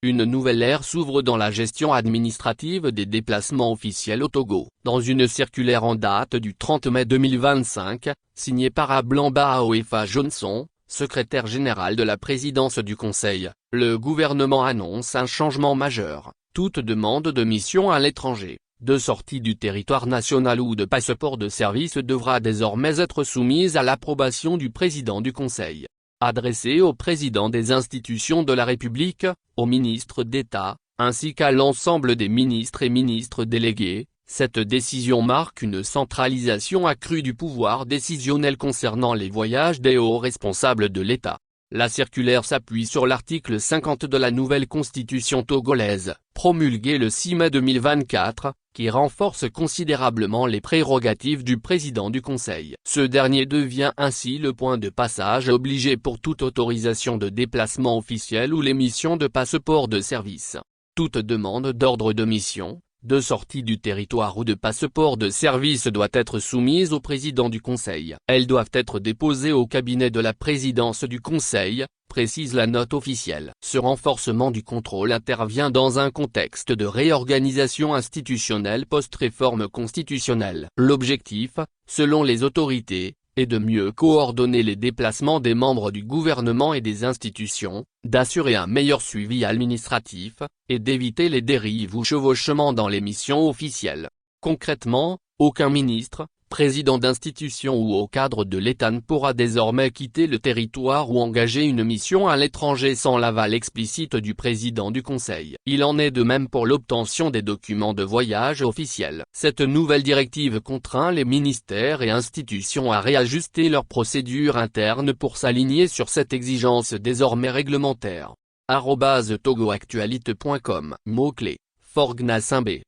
Une nouvelle ère s'ouvre dans la gestion administrative des déplacements officiels au Togo. Dans une circulaire en date du 30 mai 2025, signée par Ablamba Oefa Johnson, secrétaire général de la présidence du Conseil, le gouvernement annonce un changement majeur. Toute demande de mission à l'étranger, de sortie du territoire national ou de passeport de service devra désormais être soumise à l'approbation du président du Conseil. Adressée au président des institutions de la République, au ministre d'État, ainsi qu'à l'ensemble des ministres et ministres délégués, cette décision marque une centralisation accrue du pouvoir décisionnel concernant les voyages des hauts responsables de l'État. La circulaire s'appuie sur l'article 50 de la nouvelle constitution togolaise, promulguée le 6 mai 2024, qui renforce considérablement les prérogatives du président du Conseil. Ce dernier devient ainsi le point de passage obligé pour toute autorisation de déplacement officiel ou l'émission de passeport de service. Toute demande d'ordre de mission, de sortie du territoire ou de passeport de service doit être soumise au président du Conseil. Elles doivent être déposées au cabinet de la présidence du Conseil, précise la note officielle. Ce renforcement du contrôle intervient dans un contexte de réorganisation institutionnelle post-réforme constitutionnelle. L'objectif, selon les autorités, est de mieux coordonner les déplacements des membres du gouvernement et des institutions, d'assurer un meilleur suivi administratif, et d'éviter les dérives ou chevauchements dans les missions officielles. Concrètement, aucun ministre, président d'institution ou au cadre de l'État ne pourra désormais quitter le territoire ou engager une mission à l'étranger sans l'aval explicite du président du Conseil. Il en est de même pour l'obtention des documents de voyage officiels. Cette nouvelle directive contraint les ministères et institutions à réajuster leurs procédures internes pour s'aligner sur cette exigence désormais réglementaire. @togoactualité.com. Mots-clés: Forgna Simbé.